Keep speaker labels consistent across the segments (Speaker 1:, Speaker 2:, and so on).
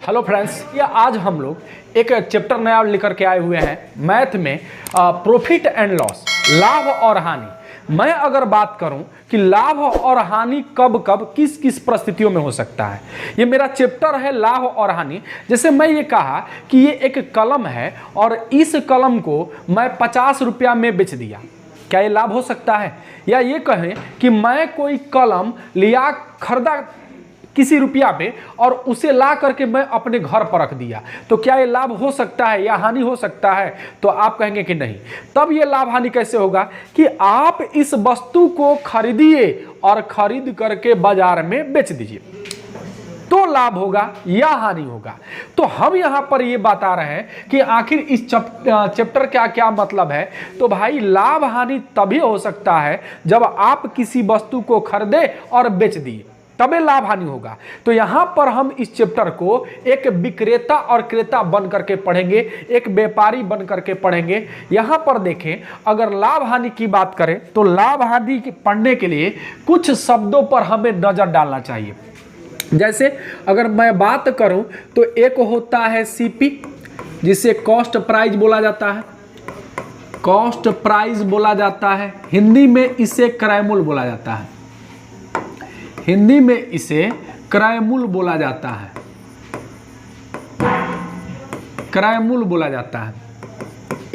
Speaker 1: Hello friends, ये आज हम लोग एक चैप्टर नया लेकर के आए हुए हैं मैथ में, प्रॉफिट एंड लॉस, लाभ और हानि। मैं अगर बात करूं कि लाभ और हानि कब कब किस किस परिस्थितियों में हो सकता है, ये मेरा चैप्टर है लाभ और हानि। जैसे मैं ये कहा कि ये एक कलम है और इस कलम को मैं 50 रुपया में बेच दिया, क्या ये लाभ हो सकता है? या ये कहें कि मैं कोई कलम लिया, खरीदा किसी रुपया पे और उसे ला करके मैं अपने घर पर रख दिया, तो क्या ये लाभ हो सकता है या हानि हो सकता है? तो आप कहेंगे कि नहीं। तब ये लाभ हानि कैसे होगा कि आप इस वस्तु को खरीदिए और खरीद करके बाजार में बेच दीजिए, तो लाभ होगा या हानि होगा। तो हम यहां पर ये बता रहे हैं कि आखिर इस चैप्टर का क्या मतलब है। तो भाई लाभ हानि तभी हो सकता है जब आप किसी वस्तु को खरीदे और बेच दिए, तबे लाभ हानि होगा। तो यहां पर हम इस चैप्टर को एक विक्रेता और क्रेता बन करके पढ़ेंगे, एक व्यापारी बन करके पढ़ेंगे। यहां पर देखें, अगर लाभ हानि की बात करें तो लाभ हानि पढ़ने के लिए कुछ शब्दों पर हमें नजर डालना चाहिए। जैसे अगर मैं बात करूं तो एक होता है सीपी, जिसे कॉस्ट प्राइस बोला जाता है, कॉस्ट प्राइस बोला जाता है। हिंदी में इसे क्रय मूल्य बोला जाता है, हिंदी में इसे क्रय मूल्य बोला जाता है, क्रय मूल्य बोला जाता है।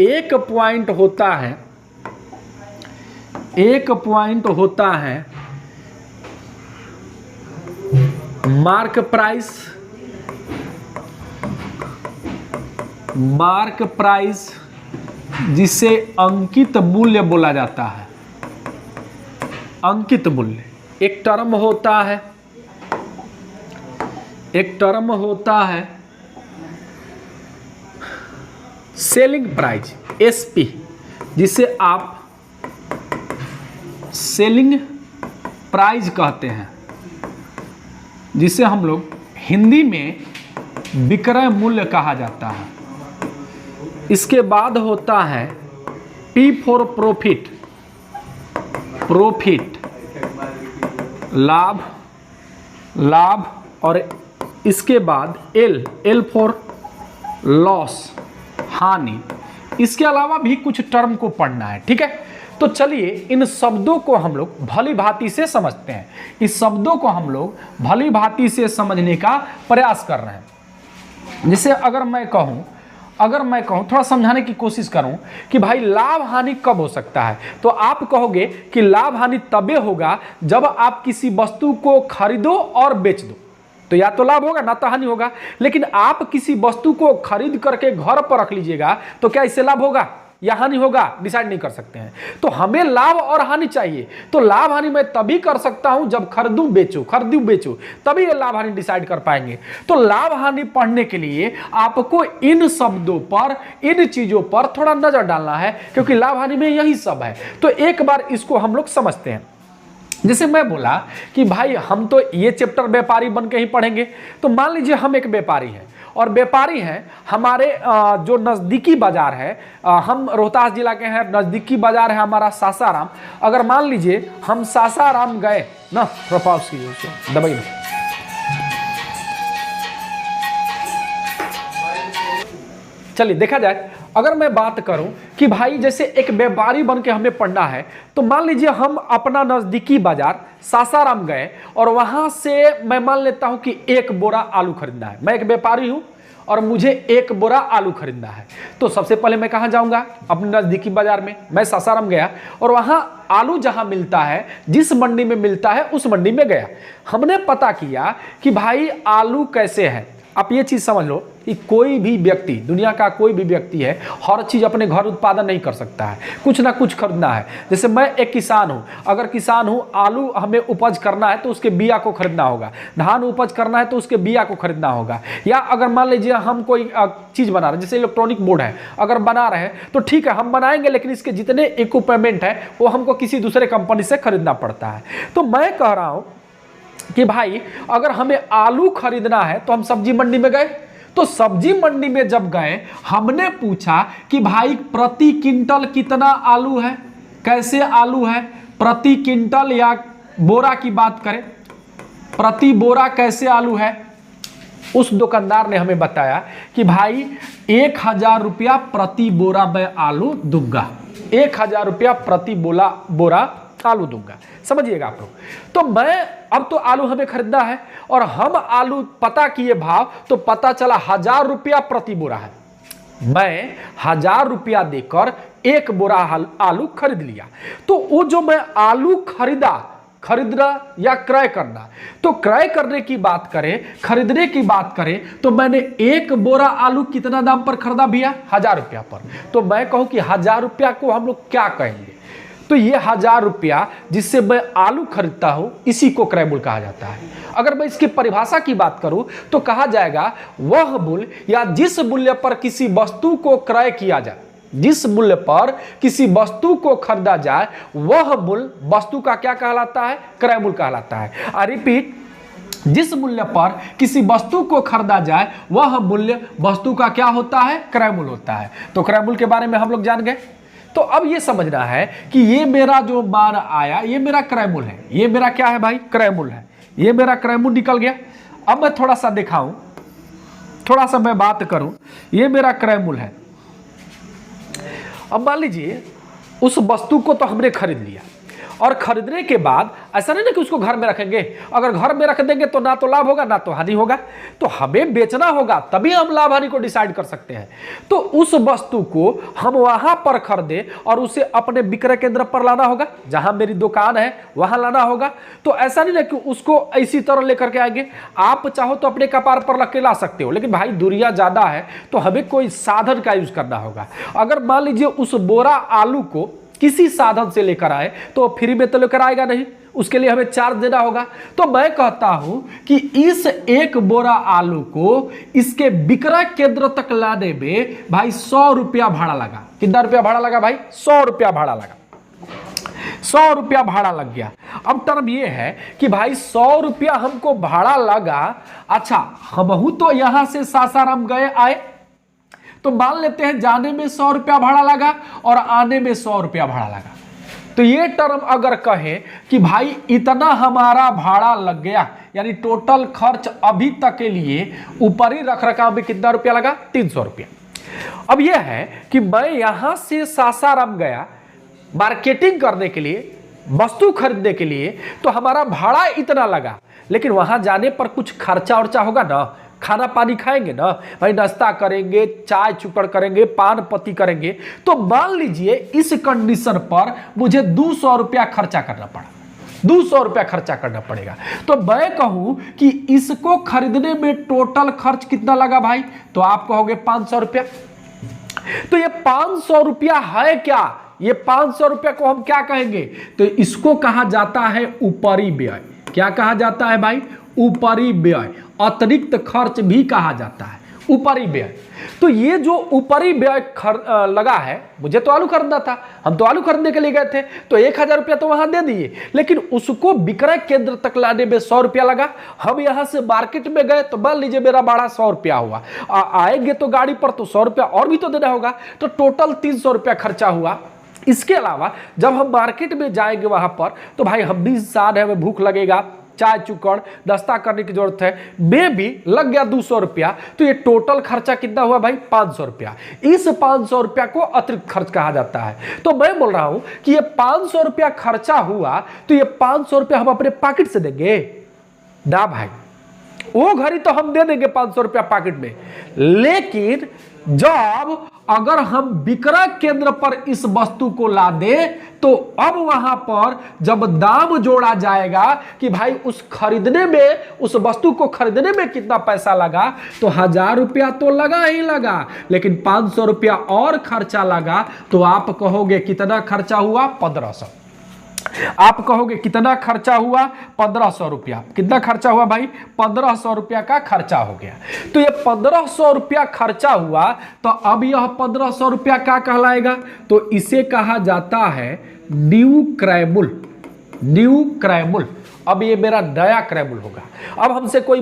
Speaker 1: एक पॉइंट होता है, एक पॉइंट होता है मार्क प्राइस, मार्क प्राइस जिसे अंकित मूल्य बोला जाता है, अंकित मूल्य। एक टर्म होता है, एक टर्म होता है सेलिंग प्राइस, एसपी, जिसे आप सेलिंग प्राइस कहते हैं, जिसे हम लोग हिंदी में विक्रय मूल्य कहा जाता है। इसके बाद होता है पी फॉर प्रॉफिट, प्रॉफिट लाभ, लाभ। और इसके बाद एल, एल फॉर लॉस, हानि। इसके अलावा भी कुछ टर्म को पढ़ना है, ठीक है। तो चलिए इन शब्दों को हम लोग भली भांति से समझते हैं, इस शब्दों को हम लोग भली भांति से समझने का प्रयास कर रहे हैं। जैसे अगर मैं कहूं, थोड़ा समझाने की कोशिश करूं कि भाई लाभ हानि कब हो सकता है, तो आप कहोगे कि लाभ हानि तबे होगा जब आप किसी वस्तु को खरीदो और बेच दो, तो या तो लाभ होगा ना तो हानि होगा। लेकिन आप किसी वस्तु को खरीद करके घर पर रख लीजिएगा, तो क्या इससे लाभ होगा या हानि होगा, डिसाइड नहीं कर सकते हैं। तो हमें लाभ और हानि चाहिए। तो लाभ हानि मैं तभी कर सकता हूं जब खरीदूं बेचूं, खरीदूं बेचूं, तभी ये लाभ हानि डिसाइड कर पाएंगे। तो लाभ हानि पढ़ने के लिए आपको इन शब्दों पर, इन चीजों पर थोड़ा नजर डालना है, क्योंकि लाभ हानि में यही सब है। तो एक बार इसको हम लोग समझते हैं। जैसे मैं बोला कि भाई हम तो ये चैप्टर व्यापारी बन के ही पढ़ेंगे। तो मान लीजिए हम एक व्यापारी हैं और व्यापारी हैं, हमारे जो नज़दीकी बाजार है, हम रोहतास जिला के हैं, नज़दीकी बाजार है हमारा सासाराम। अगर मान लीजिए हम सासाराम गए ना, प्रपास की दबाई में, चलिए देखा जाए। अगर मैं बात करूं कि भाई जैसे एक व्यापारी बन के हमें पढ़ना है, तो मान लीजिए हम अपना नज़दीकी बाजार सासाराम गए और वहां से मैं मान लेता हूं कि एक बोरा आलू खरीदना है। मैं एक व्यापारी हूं और मुझे एक बोरा आलू खरीदना है। तो सबसे पहले मैं कहां जाऊंगा? अपने नज़दीकी बाजार में। मैं सासाराम गया और वहां आलू जहां मिलता है, जिस मंडी में मिलता है उस मंडी में गया। हमने पता किया कि भाई आलू कैसे है। आप ये चीज़ समझ लो कि कोई भी व्यक्ति, दुनिया का कोई भी व्यक्ति है, हर चीज़ अपने घर उत्पादन नहीं कर सकता है, कुछ ना कुछ खरीदना है। जैसे मैं एक किसान हूँ, अगर किसान हूँ, आलू हमें उपज करना है तो उसके बिया को खरीदना होगा, धान उपज करना है तो उसके बिया को खरीदना होगा। या अगर मान लीजिए हम कोई चीज़ बना रहे हैं, जैसे इलेक्ट्रॉनिक बोर्ड है, अगर बना रहे हैं तो ठीक है हम बनाएंगे, लेकिन इसके जितने इक्विपमेंट है वो हमको किसी दूसरे कंपनी से खरीदना पड़ता है। तो मैं कह रहा हूँ कि भाई अगर हमें आलू खरीदना है तो हम सब्जी मंडी में गए। तो सब्जी मंडी में जब गए, हमने पूछा कि भाई प्रति क्विंटल कितना आलू है, कैसे आलू है, प्रति क्विंटल या बोरा की बात करें, प्रति बोरा कैसे आलू है, उस दुकानदार ने हमें बताया कि भाई 1000 रुपया प्रति बोरा मैं आलू दूंगा, 1000 रुपया प्रति बोरा आलू दूंगा। समझिएगा आप लोग। तो मैं अब तो आलू हमें खरीदना है और हम आलू पता किए भाव, तो पता चला 1000 रुपया प्रति बोरा है। मैं 1000 रुपया देकर 1 बोरा आलू खरीद लिया। तो वो जो मैं आलू खरीदना या क्रय करना, तो क्रय करने की बात करें, खरीदने की बात करें, तो मैंने 1 बोरा आलू कितना दाम पर खरीदा भैया? 1000 रुपया पर। तो मैं कहूं कि 1000 रुपया को हम लोग क्या कहेंगे? तो ये 1000 रुपया जिससे मैं आलू खरीदता हूं, इसी को क्रय मूल्य कहा जाता है। अगर मैं इसकी परिभाषा की बात करूं तो कहा जाएगा वह मूल्य या जिस मूल्य पर किसी वस्तु को क्रय किया जाए, जिस मूल्य पर किसी वस्तु को खरीदा जाए, वह मूल्य वस्तु का क्या कहलाता है? क्रय मूल्य कहलाता है। आई रिपीट, जिस मूल्य पर किसी वस्तु को खरीदा जाए वह मूल्य वस्तु का क्या होता है? क्रय मूल्य होता है। तो क्रय मूल्य के बारे में हम लोग जान गए। तो अब ये समझना है कि ये मेरा जो मान आया, ये मेरा क्रय मूल्य है। ये मेरा क्या है भाई? क्रय मूल्य है। ये मेरा क्रय मूल्य निकल गया। अब मैं थोड़ा सा दिखाऊं, थोड़ा सा मैं बात करूं। ये मेरा क्रय मूल्य है। अब मान लीजिए उस वस्तु को तो हमने खरीद लिया, और खरीदने के बाद ऐसा नहीं ना कि उसको घर में रखेंगे। अगर घर में रख देंगे तो ना तो लाभ होगा ना तो हानि होगा। तो हमें बेचना होगा, तभी हम लाभ हानि को डिसाइड कर सकते हैं। तो उस वस्तु को हम वहां पर खरीदे और उसे अपने विक्रय केंद्र पर लाना होगा, जहां मेरी दुकान है वहां लाना होगा। तो ऐसा नहीं ना कि उसको इसी तरह लेकर के आएंगे। आप चाहो तो अपने कपार पर रख के ला सकते हो, लेकिन भाई दूरियां ज्यादा है तो हमें कोई साधन का यूज करना होगा। अगर मान लीजिए उस बोरा आलू को किसी साधन से लेकर आए तो फ्री में तो लेकर आएगा नहीं, उसके लिए हमें चार्ज देना होगा। तो मैं कहता हूं कि इस 1 बोरा आलू को इसके विक्रय केंद्र तक लाने में भाई 100 रुपया भाड़ा लगा। कितना रुपया भाड़ा लगा भाई? 100 रुपया भाड़ा लगा। 100 रुपया भाड़ा लग गया। अब टर्म ये है कि भाई 100 रुपया हमको भाड़ा लगा। अच्छा, हमहू तो यहां से सासाराम गए आए, तो मान लेते हैं जाने में 100 रुपया भाड़ा लगा और आने में 100 रुपया भाड़ा लगा। तो ये टर्म अगर कहें कि भाई इतना हमारा भाड़ा लग गया, यानी टोटल खर्च अभी तक के लिए ऊपरी रख रखाव में कितना रुपया लगा? 300 रुपया। अब यह है कि मैं यहां से सासाराम गया मार्केटिंग करने के लिए, वस्तु खरीदने के लिए, तो हमारा भाड़ा इतना लगा, लेकिन वहां जाने पर कुछ खर्चा उर्चा होगा ना, खाना पानी खाएंगे ना भाई, नाश्ता करेंगे, चाय चुकड़ करेंगे, पान पत्ती करेंगे। तो मान लीजिए इस कंडीशन पर मुझे 200 रुपया खर्चा करना पड़ा, 200 रुपया खर्चा करना पड़ेगा। तो मैं कहूं कि इसको खरीदने में टोटल खर्च कितना लगा भाई? तो आप कहोगे 500 रुपया। तो ये 500 रुपया है क्या? ये 500 रुपया को हम क्या कहेंगे? तो इसको कहा जाता है ऊपरी व्यय। क्या कहा जाता है भाई? ऊपरी व्यय, अतिरिक्त खर्च भी कहा जाता है ऊपरी व्यय। तो ये जो ऊपरी व्यय लगा है, मुझे तो आलू खरीदना था, हम तो आलू खरीदने के लिए गए थे, तो 1000 रुपया तो वहां दे दिए, लेकिन उसको विक्रय केंद्र तक लाने में 100 रुपया लगा। हम यहां से मार्केट में गए तो मान लीजिए मेरा भाड़ा 100 रुपया हुआ, आएंगे तो गाड़ी पर तो 100 रुपया और भी तो देना होगा, तो टोटल 300 रुपया खर्चा हुआ। इसके अलावा जब हम मार्केट में जाएंगे वहां पर, तो भाई हम भी इंसान है, हमें भूख लगेगा, चाय चुकड़ नाश्ता करने की जरूरत है, में भी लग गया 200 रुपया। तो ये टोटल खर्चा कितना हुआ भाई? 500 रुपया। इस 500 रुपया को अतिरिक्त खर्च कहा जाता है। तो मैं बोल रहा हूं कि ये 500 रुपया खर्चा हुआ, तो ये 500 रुपया हम अपने पॉकेट से देंगे ना भाई? वो घड़ी तो हम दे देंगे 500 रुपया पॉकेट में, लेकिन जब अगर हम विक्रय केंद्र पर इस वस्तु को ला दे, तो अब वहां पर जब दाम जोड़ा जाएगा कि भाई उस खरीदने में, उस वस्तु को खरीदने में कितना पैसा लगा, तो 1000 रुपया तो लगा ही लगा, लेकिन 500 रुपया और खर्चा लगा। तो आप कहोगे कितना खर्चा हुआ? 1500। आप कहोगे कितना खर्चा हुआ? 1500 रुपया। कितना खर्चा हुआ भाई? 1500 रुपया का खर्चा हो गया। तो ये 1500 रुपया खर्चा हुआ, तो अब यह 1500 रुपया क्या कहलाएगा? तो इसे कहा जाता है न्यू क्रय मूल्य। न्यू क्रय मूल्य। अब ये मेरा नया क्रय मूल्य होगा। अब हमसे कोई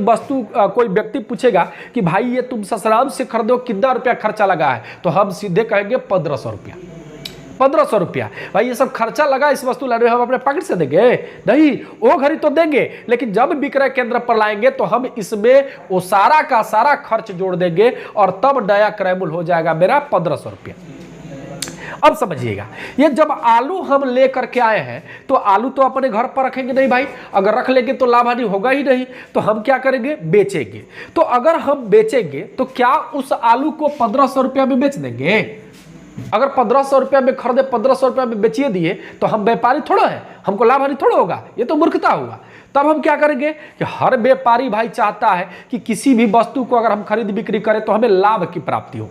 Speaker 1: व्यक्ति पूछेगा कि भाई ये तुम ससराम से खरीदो, कितना रुपया खर्चा लगा है? तो हम सीधे कहेंगे 1500 रुपया। 1500 रुपया। भाई ये सब खर्चा लगा इस वस्तु लाने में, हम अपने पॉकेट से देंगे नहीं, वो घड़ी तो देंगे, लेकिन जब विक्रय केंद्र पर लाएंगे तो हम इसमें वो सारा का सारा खर्च जोड़ देंगे और तब नया क्रय मूल्य हो जाएगा मेरा 1500 रुपया। अब समझिएगा, ये जब आलू हम ले करके आए हैं तो आलू तो अपने घर पर रखेंगे नहीं भाई, अगर रख लेंगे तो लाभ हानि होगा ही नहीं, तो हम क्या करेंगे, बेचेंगे। तो अगर हम बेचेंगे तो क्या उस आलू को 1500 रुपया में बेच देंगे? अगर 1500 रुपया में खरीदे 1500 रुपया में बेचिए दिए तो हम व्यापारी थोड़ा है, हमको लाभ हानि थोड़ा होगा, ये तो मूर्खता होगा। तब हम क्या करेंगे कि हर व्यापारी भाई चाहता है कि किसी भी वस्तु को अगर हम खरीद बिक्री करें तो हमें लाभ की प्राप्ति हो।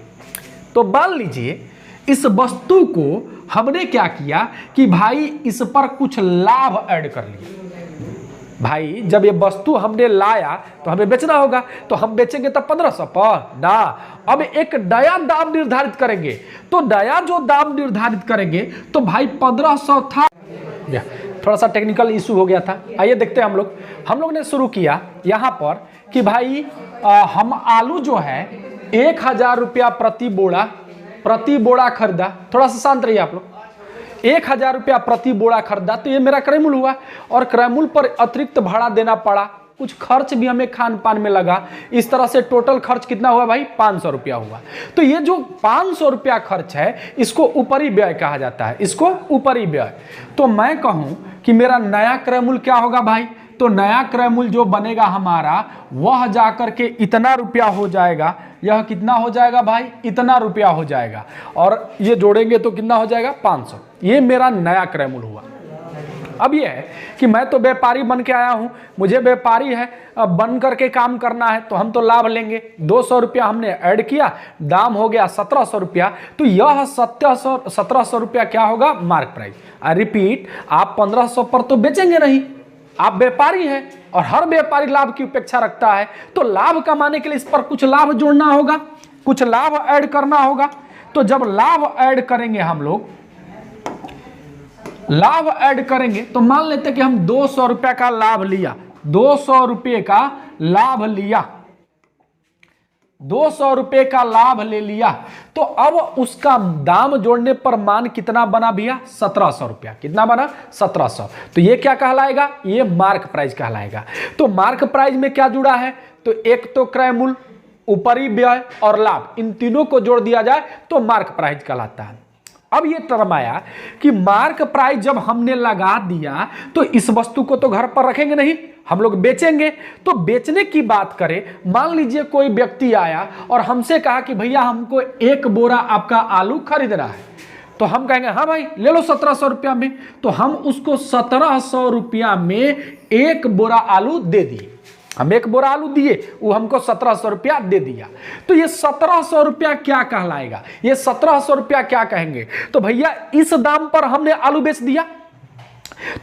Speaker 1: तो मान लीजिए इस वस्तु को हमने क्या किया कि भाई इस पर कुछ लाभ ऐड कर लिया। भाई जब ये वस्तु हमने लाया तो हमें बेचना होगा, तो हम बेचेंगे तब 1500 पर ना, अब एक नया दाम निर्धारित करेंगे। तो नया जो दाम निर्धारित करेंगे तो भाई 1500 था, थोड़ा सा टेक्निकल इशू हो गया था। आइए देखते हैं, हम लोग ने शुरू किया यहाँ पर कि भाई हम आलू जो है 1000 रुपया प्रति बोड़ा खरीदा। थोड़ा सा शांत रहिए आप लोग। 1000 रुपया प्रति बोड़ा खरीदा तो ये मेरा क्रय मूल्य हुआ, और क्रय मूल्य पर अतिरिक्त भाड़ा देना पड़ा, कुछ खर्च भी हमें खान पान में लगा। इस तरह से टोटल खर्च कितना हुआ भाई, 500 रुपया हुआ। तो ये जो 500 रुपया खर्च है इसको ऊपरी व्यय कहा जाता है, इसको ऊपरी व्यय। तो मैं कहूं कि मेरा नया क्रय मूल्य क्या होगा भाई, तो नया क्रय मूल्य जो बनेगा हमारा वह जाकर के इतना रुपया हो जाएगा। यह कितना हो जाएगा भाई, इतना रुपया हो जाएगा, और ये जोड़ेंगे तो कितना हो जाएगा, 500। ये मेरा नया क्रय मूल्य हुआ। अब ये है कि मैं तो व्यापारी बन के आया हूं, मुझे व्यापारी है बन करके काम करना है, तो हम तो लाभ लेंगे। 200 रुपया हमने ऐड किया, दाम हो गया 1700 रुपया। तो यह 1700 रुपया क्या होगा, मार्क प्राइस। आई रिपीट, आप 1500 पर तो बेचेंगे नहीं, आप व्यापारी हैं और हर व्यापारी लाभ की अपेक्षा रखता है। तो लाभ कमाने के लिए इस पर कुछ लाभ जोड़ना होगा, कुछ लाभ ऐड करना होगा। तो जब लाभ ऐड करेंगे हम लोग, लाभ ऐड करेंगे तो मान लेते कि हम 200 रुपये का लाभ लिया, 200 रुपये का लाभ लिया, 200 रुपये का लाभ ले लिया। तो अब उसका दाम जोड़ने पर मान कितना बना भैया, 1700 रुपया। कितना बना, 1700। तो ये क्या कहलाएगा, ये मार्क प्राइस कहलाएगा। तो मार्क प्राइस में क्या जुड़ा है, तो एक तो क्रय मूल्य, ऊपरी व्यय और लाभ, इन तीनों को जोड़ दिया जाए तो मार्क प्राइस कहलाता है। अब ये टर्म आया कि मार्क प्राइस जब हमने लगा दिया तो इस वस्तु को तो घर पर रखेंगे नहीं, हम लोग बेचेंगे। तो बेचने की बात करें, मान लीजिए कोई व्यक्ति आया और हमसे कहा कि भैया हमको 1 बोरा आपका आलू खरीदना है, तो हम कहेंगे हाँ भाई ले लो 1700 रुपया में। तो हम उसको 1700 रुपया में 1 बोरा आलू दे दिए, हम 1 बोरा आलू दिए, वो हमको 1700 रुपया दे दिया। तो ये 1700 रुपया क्या कहलाएगा, ये 1700 रुपया क्या कहेंगे, तो भैया इस दाम पर हमने आलू बेच दिया।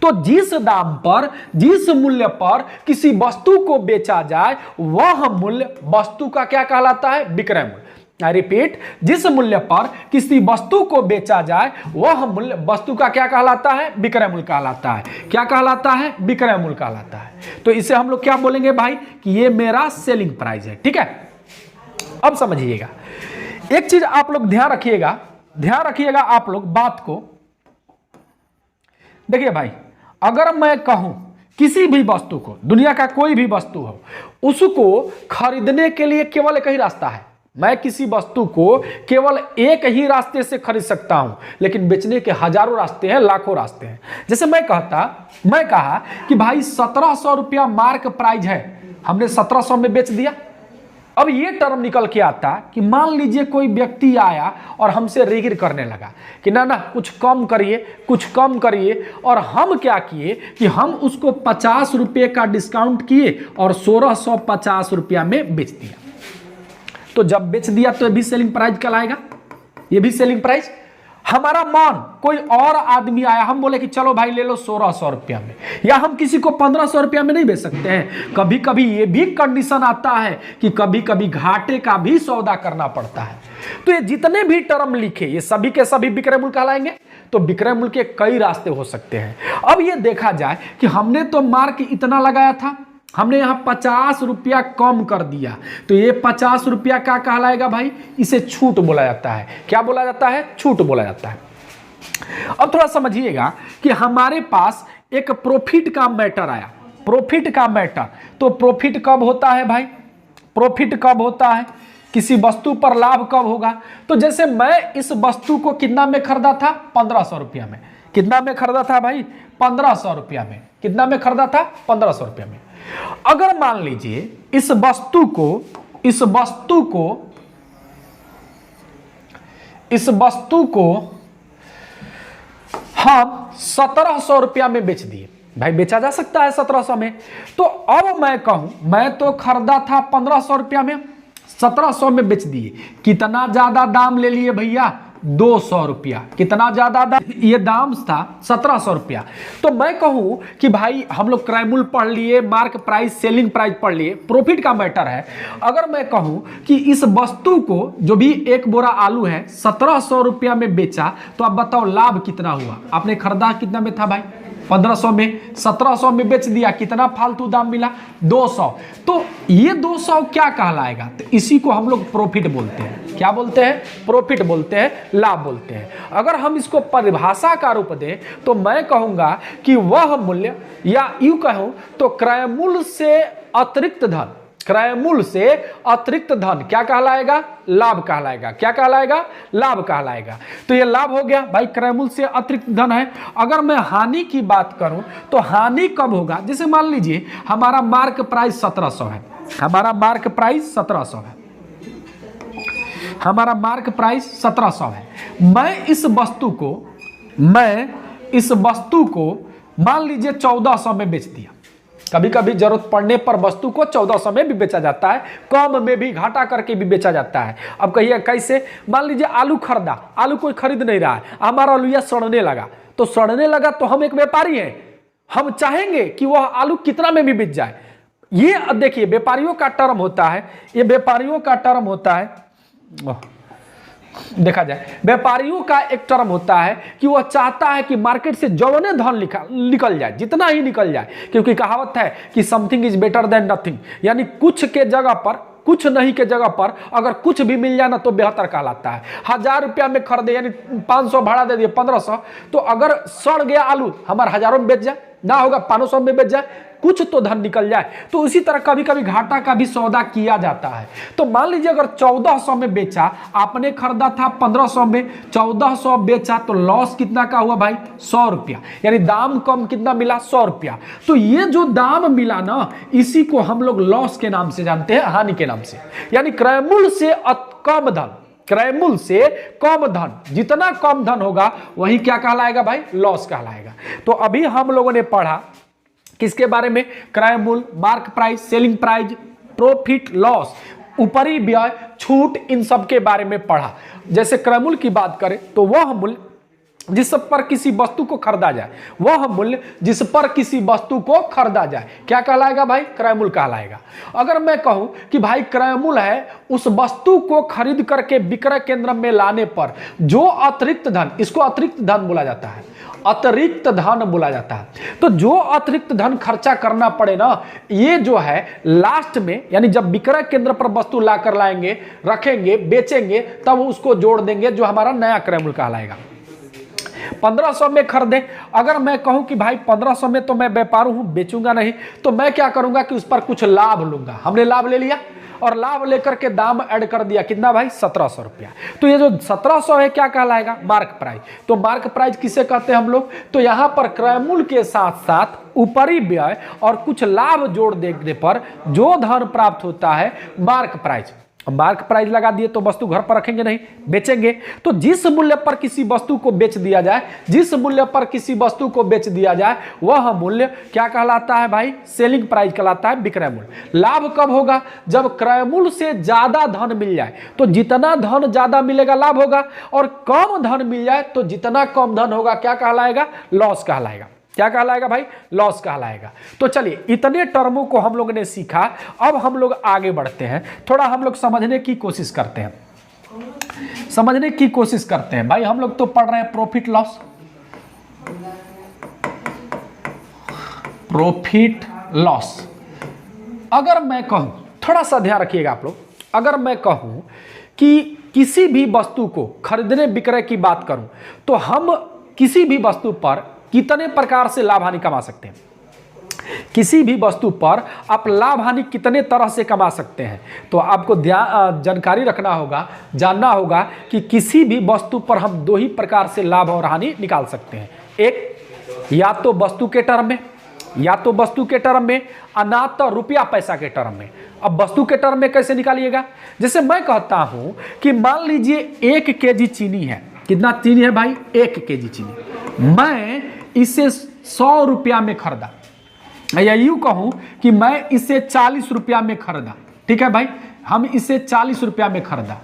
Speaker 1: तो जिस दाम पर, जिस मूल्य पर किसी वस्तु को बेचा जाए वह मूल्य वस्तु का क्या कहलाता है, विक्रय मूल्य। आई रिपीट, जिस मूल्य पर किसी वस्तु को बेचा जाए वह मूल्य वस्तु का क्या कहलाता है, विक्रय मूल्य कहलाता है। क्या कहलाता है, विक्रय मूल्य कहलाता है। तो इसे हम लोग क्या बोलेंगे भाई कि ये मेरा सेलिंग प्राइस है। ठीक है, अब समझिएगा एक चीज आप लोग ध्यान रखिएगा आप लोग बात को। देखिए भाई, अगर मैं कहूं किसी भी वस्तु को, दुनिया का कोई भी वस्तु हो, उसको खरीदने के लिए केवल एक ही रास्ता है। मैं किसी वस्तु को केवल एक ही रास्ते से खरीद सकता हूं, लेकिन बेचने के हजारों रास्ते हैं, लाखों रास्ते हैं। जैसे मैं कहा कि भाई 1700 रुपया मार्क प्राइस है, हमने 1700 में बेच दिया। अब ये टर्म निकल के आता कि मान लीजिए कोई व्यक्ति आया और हमसे रिगिर करने लगा कि ना कुछ कम करिए, और हम क्या किए कि हम उसको 50 रुपये का डिस्काउंट किए और 1650 रुपया में बेच दिया। तो जब बेच दिया तो ये भी सेलिंग प्राइस कहलाएगा, ये भी सेलिंग प्राइस। हमारा मान कोई और आदमी आया, हम बोले कि चलो भाई ले लो 1600 रुपया में, या हम किसी को 1500 रुपया में नहीं बेच सकते हैं। कभी कभी ये भी कंडीशन आता है कि कभी कभी घाटे का भी सौदा करना पड़ता है। तो ये जितने भी टर्म लिखे ये सभी के सभी विक्रय मूल्य कहलाएंगे। तो विक्रय मूल्य के कई रास्ते हो सकते हैं। अब ये देखा जाए कि हमने तो मार्क इतना लगाया था, हमने यहां 50 रुपया कम कर दिया, तो ये 50 रुपया क्या कहलाएगा भाई, इसे छूट बोला जाता है। क्या बोला जाता है, छूट बोला जाता है। अब थोड़ा समझिएगा कि हमारे पास एक प्रॉफिट का मैटर आया, प्रॉफिट का मैटर। तो प्रॉफिट कब होता है भाई? प्रॉफिट कब होता है? किसी वस्तु पर लाभ कब होगा? तो जैसे मैं इस वस्तु को कितना में खरीदा था? 1500 रुपया में। कितना में खरीदा था भाई? 1500 रुपया में। कितना में खरीदा था? 1500 रुपया में। अगर मान लीजिए इस वस्तु को हम 1700 रुपया में बेच दिए। भाई बेचा जा सकता है 1700 में। तो अब मैं कहूं, मैं तो खरीदा था 1500 रुपया में, 1700 में बेच दिए। कितना ज्यादा दाम ले लिए भैया? 200 रुपया। कितना ज्यादा दाम? ये दाम था 1700 रुपया। तो मैं कहूं कि भाई हम लोग क्रय मूल्य पढ़ लिए, मार्क प्राइस, सेलिंग प्राइस पढ़ लिए, प्रॉफिट का मैटर है। अगर मैं कहूं कि इस वस्तु को, जो भी एक बोरा आलू है, 1700 रुपया में बेचा, तो आप बताओ लाभ कितना हुआ? आपने खरीदा कितना में था भाई? 1500 में। 1700 में बेच दिया, कितना फालतू दाम मिला? 200। तो ये 200 क्या कहलाएगा? तो इसी को हम लोग प्रॉफिट बोलते हैं। क्या बोलते हैं? प्रॉफिट बोलते हैं, लाभ बोलते हैं। अगर हम इसको परिभाषा का रूप दें तो मैं कहूंगा कि वह मूल्य, या यूं कहूं तो क्रय मूल्य से अतिरिक्त धन, क्रय मूल्य से अतिरिक्त धन क्या कहलाएगा? लाभ कहलाएगा। क्या कहलाएगा? लाभ कहलाएगा। तो ये लाभ हो गया भाई, क्रय मूल्य से अतिरिक्त धन है। अगर मैं हानि की बात करूं तो हानि कब होगा? जैसे मान लीजिए हमारा मार्क प्राइस 1700 है, हमारा मार्क प्राइस 1700 है, हमारा मार्क प्राइस 1700 है। मैं इस वस्तु को मान लीजिए 1400 में बेच दिया। कभी कभी जरूरत पड़ने पर वस्तु को 1400 में भी बेचा जाता है, कम में भी, घाटा करके भी बेचा जाता है। अब कहिए कैसे? मान लीजिए आलू खरीदा, आलू कोई खरीद नहीं रहा है, हमारा आलू सड़ने लगा। तो सड़ने लगा तो हम एक व्यापारी हैं, हम चाहेंगे कि वह आलू कितना में भी बिक जाए। ये देखिए व्यापारियों का टर्म होता है, ये व्यापारियों का टर्म होता है, देखा जाए व्यापारियों का एक टर्म होता है कि वह चाहता है कि मार्केट से जौने धन निकल जाए, जितना ही निकल जाए। क्योंकि कहावत है कि something is better than nothing, यानी कुछ के जगह पर, कुछ नहीं के जगह पर अगर कुछ भी मिल जाए ना तो बेहतर कहलाता है। 1000 रुपया में खरीदे, यानी 500 भाड़ा दे दिए, 1500। तो अगर सड़ गया आलू हमारे हजारों में बेच जाए, ना होगा 500 में बेच जाए, कुछ तो धन निकल जाए। तो उसी तरह कभी कभी घाटा का भी सौदा किया जाता है। तो मान लीजिए अगर 1400 में बेचा, आपने खरीदा था 1500 में, 1400 बेचा, तो लॉस कितना का हुआ भाई? 100 रुपया। यानी दाम कम कितना मिला? 100 रुपया। तो ये जो दाम मिला ना, इसी को हम लोग लॉस के नाम से जानते हैं, हानि के नाम से। यानी क्रय मूल्य से कम धन, क्रय मूल्य से कम धन, जितना कम धन होगा वही क्या कहलाएगा भाई? लॉस कहलाएगा। तो अभी हम लोगों ने पढ़ा किसके बारे में? क्रय मूल्य, mark price, selling price, profit, loss, ऊपरी व्यय, छूट, इन सब के बारे में पढ़ा। जैसे क्रय मूल्य की बात करें तो वह मूल्य जिस पर किसी वस्तु को खरीदा जाए, वह मूल्य जिस पर किसी वस्तु को खरीदा जाए क्या कहलाएगा भाई? क्रय मूल्य कहलाएगा। अगर मैं कहूं कि भाई क्रय मूल्य है उस वस्तु को खरीद करके विक्रय केंद्र में लाने पर जो अतिरिक्त धन, इसको अतिरिक्त धन बोला जाता है, अतिरिक्त धन बोला जाता है। तो जो अतिरिक्त धन खर्चा करना पड़े ना, ये जो है लास्ट में, यानी जब विक्रय केंद्र पर वस्तु लाकर लाएंगे, रखेंगे, बेचेंगे, तब उसको जोड़ देंगे, जो हमारा नया क्रय मूल्य कहलाएगा। 1500 में खरीदे, अगर मैं कहूं कि भाई 1500 में तो मैं व्यापारी हूं, बेचूंगा नहीं, तो मैं क्या करूंगा कि उस पर कुछ लाभ लूंगा। हमने लाभ ले लिया और लाभ लेकर के दाम ऐड कर दिया, कितना भाई? 1700 रुपया। तो ये जो 1700 है क्या कहलाएगा? Mark price. तो मार्क प्राइस किसे कहते हैं हम लोग? तो यहां पर क्रय मूल्य के साथ साथ ऊपरी व्यय और कुछ लाभ जोड़ देने पर जो धन प्राप्त होता है, मार्क प्राइस। मार्क प्राइस लगा दिए तो वस्तु घर पर रखेंगे नहीं, बेचेंगे। तो जिस मूल्य पर किसी वस्तु को बेच दिया जाए, जिस मूल्य पर किसी वस्तु को बेच दिया जाए, वह मूल्य क्या कहलाता है भाई? सेलिंग प्राइस कहलाता है, विक्रय मूल्य। लाभ कब होगा? जब क्रय मूल्य से ज्यादा धन मिल जाए। तो जितना धन ज्यादा मिलेगा लाभ होगा, और कम धन मिल जाए तो जितना कम धन होगा क्या कहलाएगा? लॉस कहलाएगा। क्या कहलाएगा भाई? लॉस कहलाएगा। तो चलिए इतने टर्मों को हम लोगों ने सीखा। अब हम लोग आगे बढ़ते हैं, थोड़ा हम लोग समझने की कोशिश करते हैं, समझने की कोशिश करते हैं। भाई हम लोग तो पढ़ रहे हैं प्रॉफिट लॉस, प्रॉफिट लॉस। अगर मैं कहूं, थोड़ा सा ध्यान रखिएगा आप लोग, अगर मैं कहूं कि किसी भी वस्तु को खरीदने विक्रय की बात करूं तो हम किसी भी वस्तु पर कितने प्रकार से लाभ हानि कमा सकते हैं? किसी भी वस्तु पर आप लाभ हानि कितने तरह से कमा सकते हैं? तो आपको जानकारी रखना होगा, जानना होगा कि किसी भी वस्तु पर हम दो ही प्रकार से लाभ और हानि निकाल सकते हैं। एक, या तो वस्तु के टर्म में, या तो वस्तु के टर्म में, ना तो रुपया पैसा के टर्म में। अब वस्तु के टर्म में कैसे निकालिएगा? जैसे मैं कहता हूं कि मान लीजिए 1 केजी चीनी है। कितना चीनी है भाई? 1 केजी चीनी। मैं इसे 100 रुपया में खरीदा, या यूं कहूं कि मैं इसे 40 रुपया में खरीदा। ठीक है भाई, हम इसे 40 रुपया में खरीदा।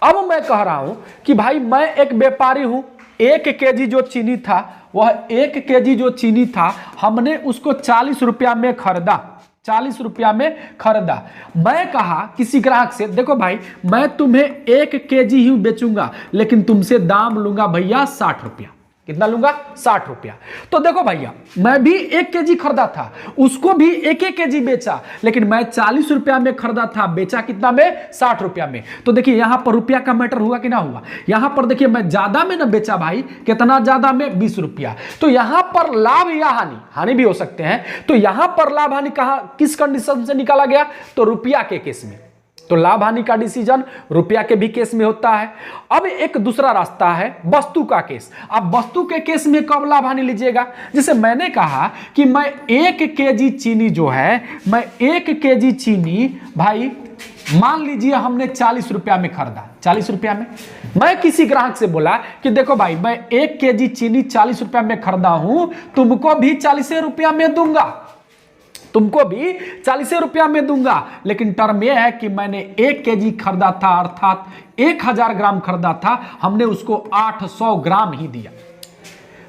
Speaker 1: अब मैं कह रहा हूं कि भाई मैं एक व्यापारी हूं, 1 केजी जो चीनी था, वह 1 केजी जो चीनी था हमने उसको 40 रुपया में खरीदा, 40 रुपया में खरीदा। मैं कहा किसी ग्राहक से, देखो भाई मैं तुम्हें 1 केजी ही बेचूंगा, लेकिन तुमसे दाम लूंगा भैया 60 रुपया। कितना लूंगा? 60 रुपया। तो देखो भैया, मैं भी 1 केजी खरीदा था, उसको भी 1 केजी बेचा, लेकिन मैं 40 रुपया में खरीदा था, बेचा कितना में? 60 रुपया में। तो देखिए यहां पर रुपया का मैटर हुआ कि ना हुआ? यहां पर देखिए मैं ज्यादा में ना बेचा भाई, कितना ज्यादा में? 20 रुपया। तो यहां पर लाभ या हानि, हानि भी हो सकते हैं। तो यहां पर लाभ हानि कहां, किस कंडीशन से निकाला गया? तो रुपया के केस में। तो लाभ हानि का डिसीजन रुपया के भी केस में होता है। अब एक दूसरा रास्ता है वस्तु का केस। अब वस्तु के केस में कब लाभ हानि लीजिएगा? जैसे मैंने कहा कि मैं 1 केजी चीनी जो है, मैं 1 केजी चीनी भाई मान लीजिए हमने 40 रुपया में खरीदा, 40 रुपया में। मैं किसी ग्राहक से बोला कि देखो भाई मैं 1 केजी चीनी 40 रुपया में खरीदा हूं, तुमको भी 40 रुपया में दूंगा, तुमको भी 40 रुपया में दूंगा, लेकिन टर्म यह है कि मैंने 1 केजी खरीदा था, अर्थात 1000 ग्राम खरीदा था, हमने उसको 800 ग्राम ही दिया।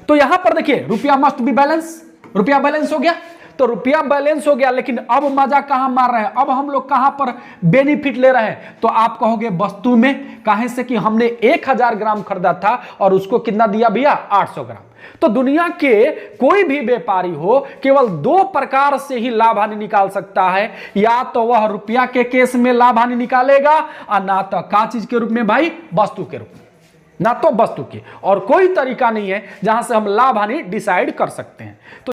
Speaker 1: तो यहां पर देखिए रुपया मस्ट बी बैलेंस, रुपया बैलेंस हो गया। तो रुपया बैलेंस हो गया, लेकिन अब मजा कहां मार रहे हैं? अब हम लोग कहां पर बेनिफिट ले रहे हैं? तो आप कहोगे वस्तु में। काहे से कि हमने 1000 ग्राम खरीदा था और उसको कितना दिया भैया? 800 ग्राम। तो दुनिया के कोई भी व्यापारी हो केवल 2 प्रकार से ही लाभ हानि निकाल सकता है, या तो वह रुपया के केस में लाभ हानि निकालेगा, और ना तो का चीज के रूप में भाई? वस्तु के रूप में, ना तो वस्तु के। और कोई तरीका नहीं है जहां से हम लाभ हानि डिसाइड कर सकते हैं। तो